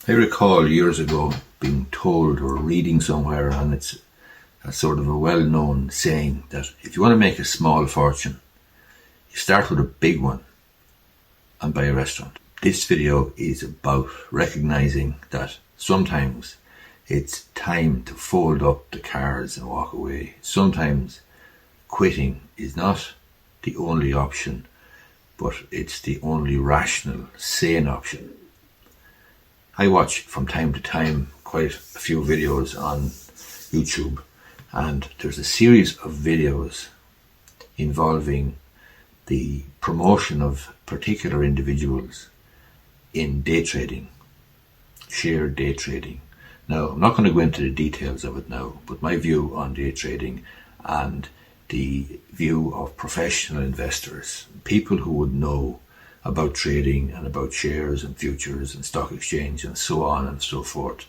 I recall years ago being told or reading somewhere, and it's a sort of a well-known saying, that if you want to make a small fortune, you start with a big one and buy a restaurant. This video is about recognizing that sometimes it's time to fold up the cards and walk away. Sometimes quitting is not the only option, but it's the only rational, sane option. I watch from time to time quite a few videos on YouTube, and there's a series of videos involving the promotion of particular individuals in day trading, share day trading. Now, I'm not going to go into the details of it now, but my view on day trading and the view of professional investors, people who would know about trading and about shares and futures and stock exchange and so on and so forth,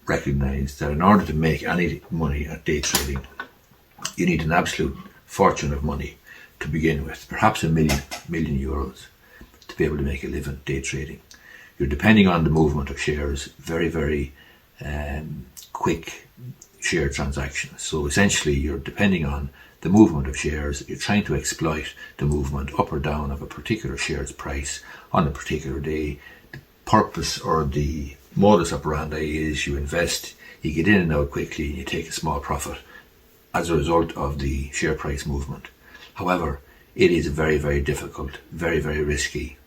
recognize that in order to make any money at day trading, you need an absolute fortune of money to begin with, perhaps a million euros, to be able to make a living day trading. You're depending on the movement of shares, very quick share transactions. So essentially you're depending on the movement of shares. You're trying to exploit the movement up or down of a particular share's price on a particular day. The purpose or the modus operandi is you invest, you get in and out quickly, and you take a small profit as a result of the share price movement. However, it is a very difficult, very risky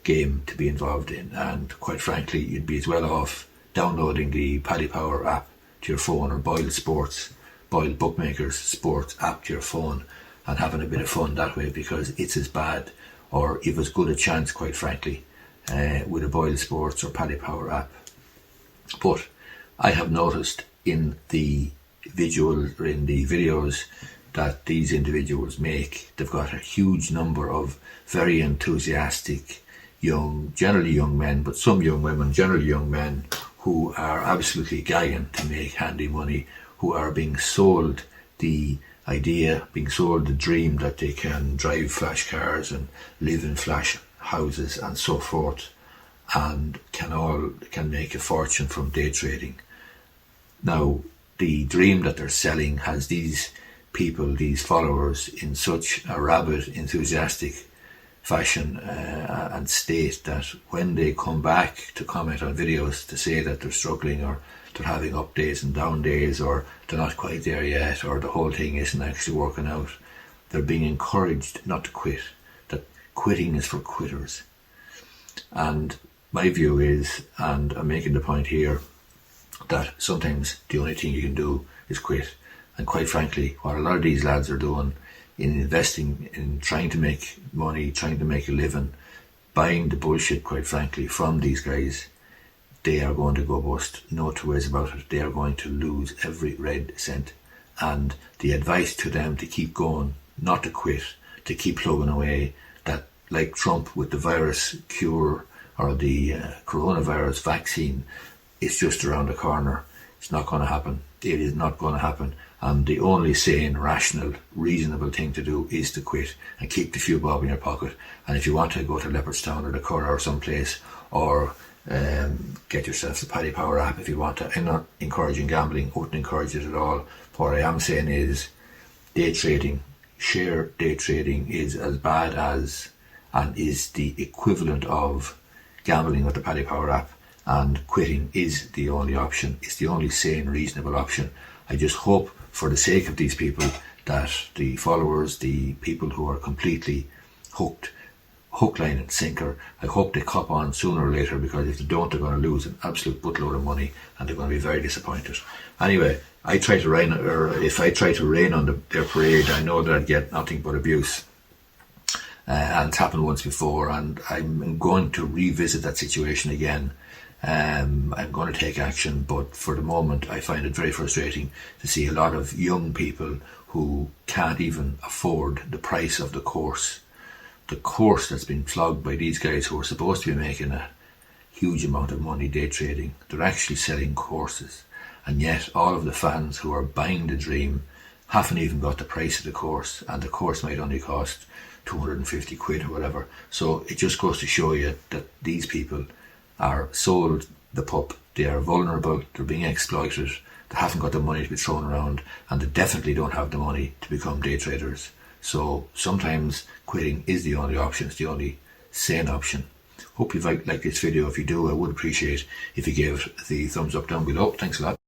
game to be involved in, and quite frankly, you'd be as well off downloading the Paddy Power app to your phone, or Boyle Bookmakers Sports app to your phone, and having a bit of fun that way, because it's as bad or you've as good a chance, quite frankly, with a Boyle Sports or Paddy Power app. But I have noticed in the videos that these individuals make, they've got a huge number of very enthusiastic generally young men, but some young women, generally young men, who are absolutely gagging to make handy money, who are being sold the idea, being sold the dream that they can drive flash cars and live in flash houses and so forth, and can make a fortune from day trading. Now, the dream that they're selling has these people, these followers, in such a rabid, enthusiastic fashion and state that when they come back to comment on videos to say that they're struggling, or they're having up days and down days, or they're not quite there yet, or the whole thing isn't actually working out, they're being encouraged not to quit, that quitting is for quitters. And my view is, and I'm making the point here, that sometimes the only thing you can do is quit. And quite frankly, what a lot of these lads are doing in investing, in trying to make money, trying to make a living, buying the bullshit, quite frankly, from these guys, they are going to go bust. No two ways about it. They are going to lose every red cent. And the advice to them to keep going, not to quit, to keep plugging away, that like Trump with the virus cure or the coronavirus vaccine, it's just around the corner. It's not going to happen. It is not going to happen. And the only sane, rational, reasonable thing to do is to quit and keep the few bob in your pocket. And if you want to go to Leopardstown or the Curragh or someplace, or get yourself the Paddy Power app if you want to. I'm not encouraging gambling, wouldn't encourage it at all. What I am saying is day trading, share day trading, is as bad as, and is the equivalent of, gambling with the Paddy Power app, and quitting is the only option. It's the only sane, reasonable option. I just hope, for the sake of these people, that the followers, the people who are completely hooked, hook, line and sinker, I hope they cop on sooner or later, because if they don't, they're going to lose an absolute buttload of money and they're going to be very disappointed. Anyway, if I try to rain on their parade, I know that I'd get nothing but abuse. And it's happened once before, and I'm going to revisit that situation again. I'm going to take action, but for the moment I find it very frustrating to see a lot of young people who can't even afford the price of the course that's been flogged by these guys who are supposed to be making a huge amount of money day trading. They're actually selling courses, and yet all of the fans who are buying the dream haven't even got the price of the course, and the course might only cost 250 quid or whatever. So it just goes to show you that these people are sold the pup. They are vulnerable, they're being exploited, they haven't got the money to be thrown around, and they definitely don't have the money to become day traders. So sometimes quitting is the only option, it's the only sane option. Hope you've liked this video. If you do, I would appreciate if you gave it the thumbs up down below. Thanks a lot.